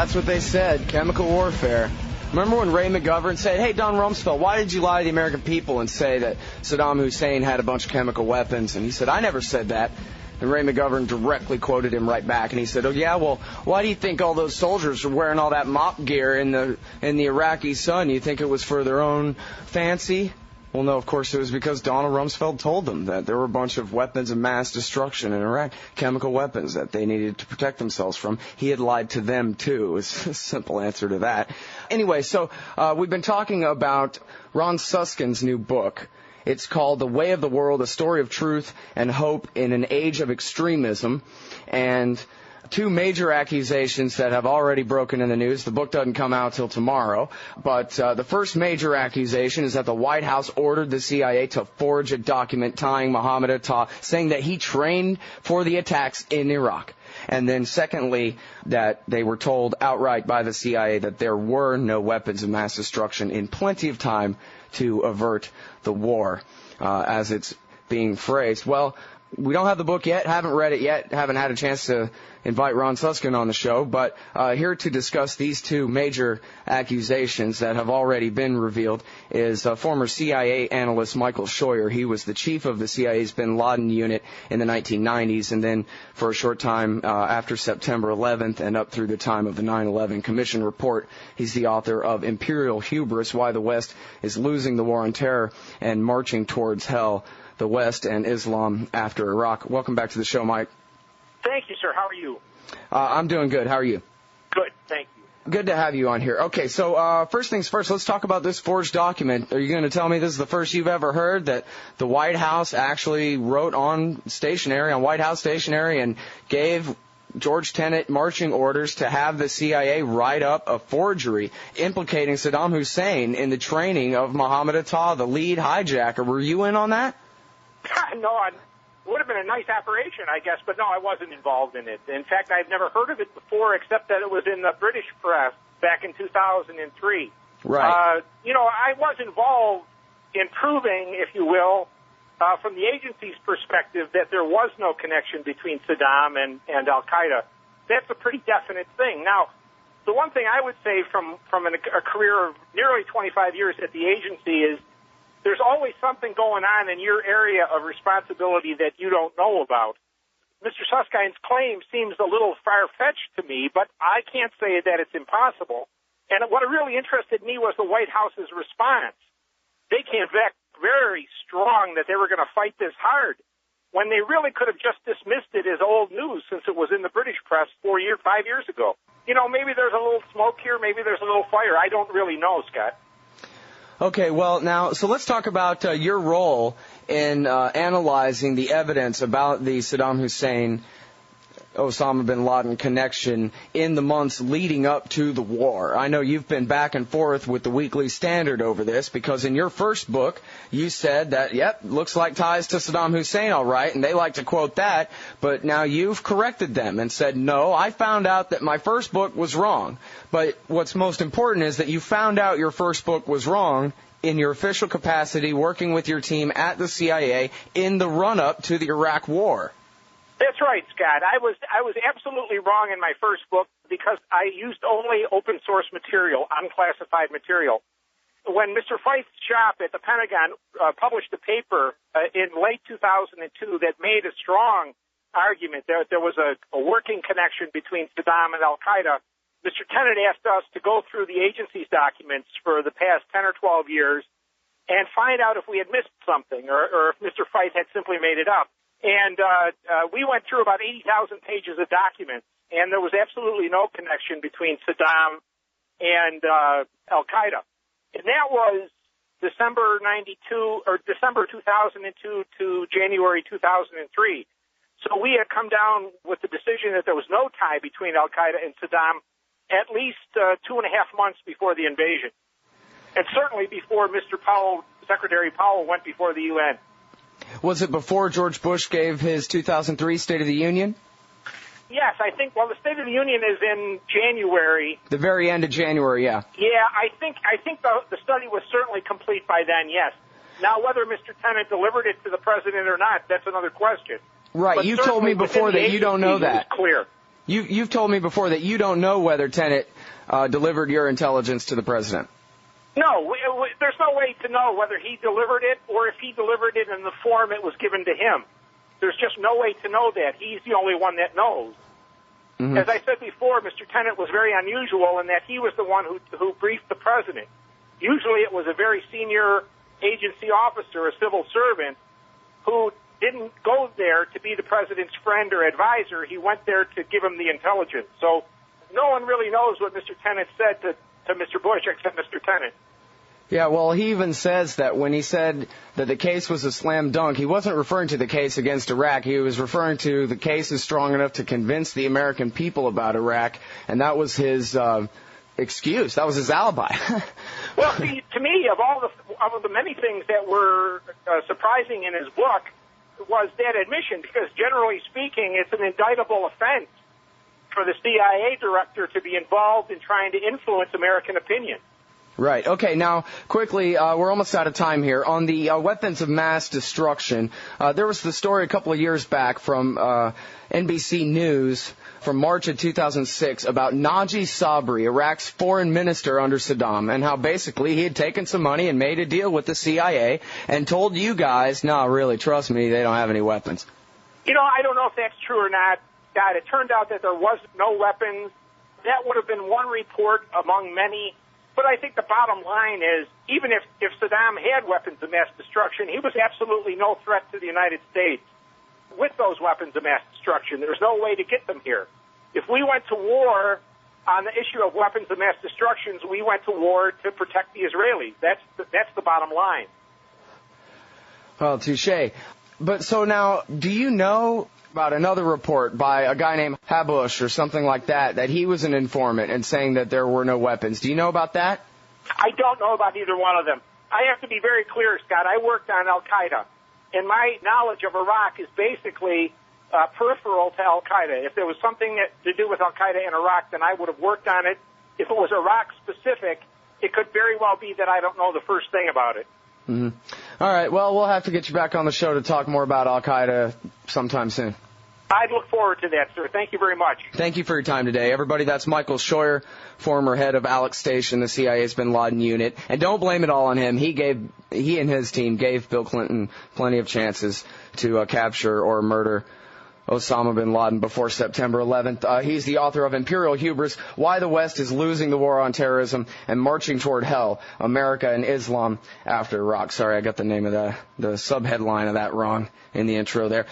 that's what they said, chemical warfare. Remember when Ray McGovern said, hey, Don Rumsfeld, why did you lie to the American people and say that Saddam Hussein had a bunch of chemical weapons? And he said, I never said that. And Ray McGovern directly quoted him right back, and he said, oh, yeah, well, why do you think all those soldiers were wearing all that mop gear in the Iraqi sun? You think it was for their own fancy? Well, no, of course it was because Donald Rumsfeld told them that there were a bunch of weapons of mass destruction in Iraq, chemical weapons that they needed to protect themselves from. He had lied to them, too. It was a simple answer to that. Anyway, so we've been talking about Ron Suskind's new book. It's called The Way of the World, A Story of Truth and Hope in an Age of Extremism. And two major accusations that have already broken in the news. The book doesn't come out till tomorrow. But the first major accusation is that the White House ordered the CIA to forge a document tying Mohamed Atta, saying that he trained for the attacks in Iraq. And then secondly, that they were told outright by the CIA that there were no weapons of mass destruction in plenty of time to avert the war, as it's being phrased. Well, we don't have the book yet, haven't read it yet, haven't had a chance to invite Ron Suskind on the show, but here to discuss these two major accusations that have already been revealed is former CIA analyst Michael Scheuer. He was the chief of the CIA's bin Laden unit in the 1990s, and then for a short time after September 11th and up through the time of the 9/11 Commission report, he's the author of Imperial, Hubris, Why the West is Losing the War on Terror and Marching Towards Hell, the West and Islam after Iraq. Welcome back to the show, Mike. Thank you, sir. How are you? I'm doing good. How are you? Good, thank you. Good to have you on here. Okay, so first things first, let's talk about this forged document. Are you going to tell me this is the first you've ever heard that the White House actually wrote on White House stationery, and gave George Tenet marching orders to have the CIA write up a forgery implicating Saddam Hussein in the training of Mohamed Atta, the lead hijacker? Were you in on that? No, it would have been a nice operation, I guess, but no, I wasn't involved in it. In fact, I've never heard of it before, except that it was in the British press back in 2003. Right. I was involved in proving, if you will, from the agency's perspective, that there was no connection between Saddam and Al-Qaeda. That's a pretty definite thing. Now, the one thing I would say from a career of nearly 25 years at the agency is there's always something going on in your area of responsibility that you don't know about. Mr. Suskind's claim seems a little far-fetched to me, but I can't say that it's impossible. And what really interested me was the White House's response. They came back very strong that they were going to fight this hard, when they really could have just dismissed it as old news since it was in the British press 5 years ago. Maybe there's a little smoke here, maybe there's a little fire. I don't really know, Scott. Okay, well, now, so let's talk about your role in analyzing the evidence about the Saddam Hussein, Osama bin Laden connection in the months leading up to the war. I know you've been back and forth with the Weekly Standard over this, because in your first book, you said that, yep, looks like ties to Saddam Hussein, all right, and they like to quote that, but now you've corrected them and said, no, I found out that my first book was wrong. But what's most important is that you found out your first book was wrong in your official capacity working with your team at the CIA in the run-up to the Iraq War. That's right, Scott. I was absolutely wrong in my first book because I used only open source material, unclassified material. When Mr. Feith's shop at the Pentagon published a paper in late 2002 that made a strong argument that there was a working connection between Saddam and Al-Qaeda, Mr. Tenet asked us to go through the agency's documents for the past 10 or 12 years and find out if we had missed something or if Mr. Feith had simply made it up. And we went through about 80,000 pages of documents, and there was absolutely no connection between Saddam and Al-Qaeda. And that was December 2002 to January 2003. So we had come down with the decision that there was no tie between Al-Qaeda and Saddam at least 2.5 months before the invasion, and certainly before Mr. Powell, Secretary Powell, went before the UN. Was it before George Bush gave his 2003 State of the Union? Yes, I think, the State of the Union is in January. The very end of January, yeah. Yeah, I think the study was certainly complete by then, yes. Now, whether Mr. Tenet delivered it to the president or not, that's another question. Right, but you told me before that you don't know that. It was clear. You've told me before that you don't know whether Tenet delivered your intelligence to the president. No, there's no way to know whether he delivered it or if he delivered it in the form it was given to him. There's just no way to know that. He's the only one that knows. Mm-hmm. As I said before, Mr. Tenet was very unusual in that he was the one who briefed the president. Usually it was a very senior agency officer, a civil servant, who didn't go there to be the president's friend or advisor. He went there to give him the intelligence. So no one really knows what Mr. Tenet said to Mr. Bush except Mr. Tenet. Yeah, well, he even says that when he said that the case was a slam dunk, he wasn't referring to the case against Iraq. He was referring to the case is strong enough to convince the American people about Iraq, and that was his excuse. That was his alibi. Well, see, to me, of the many things that were surprising in his book was that admission, because generally speaking, it's an indictable offense for the CIA director to be involved in trying to influence American opinion. Right. Okay, now, quickly, we're almost out of time here. On the weapons of mass destruction, there was the story a couple of years back from NBC News from March of 2006 about Naji Sabri, Iraq's foreign minister under Saddam, and how basically he had taken some money and made a deal with the CIA and told you guys, no, really, trust me, they don't have any weapons. You know, I don't know if that's true or not. God, it turned out that there was no weapons. That would have been one report among many. But I think the bottom line is, even if Saddam had weapons of mass destruction, he was absolutely no threat to the United States with those weapons of mass destruction. There's no way to get them here. If we went to war on the issue of weapons of mass destruction, we went to war to protect the Israelis. That's the bottom line. Well, touche. But so now, do you know about another report by a guy named Hubris or something like that he was an informant and saying that there were no weapons? Do you know about that? I don't know about either one of them. I have to be very clear, Scott. I worked on Al Qaeda, and my knowledge of Iraq is basically peripheral to Al Qaeda. If there was something to do with Al Qaeda in Iraq, then I would have worked on it. If it was Iraq specific, it could very well be that I don't know the first thing about it. Mm-hmm. All right. Well, we'll have to get you back on the show to talk more about Al Qaeda sometime soon. I'd look forward to that, sir. Thank you very much. Thank you for your time today. Everybody, that's Michael Scheuer, former head of Alex Station, the CIA's bin Laden unit. And don't blame it all on him. He and his team gave Bill Clinton plenty of chances to capture or murder Osama bin Laden before September 11th. He's the author of Imperial Hubris, Why the West is Losing the War on Terrorism and Marching Toward Hell, America and Islam After Iraq. Sorry, I got the name of the subheadline of that wrong in the intro there.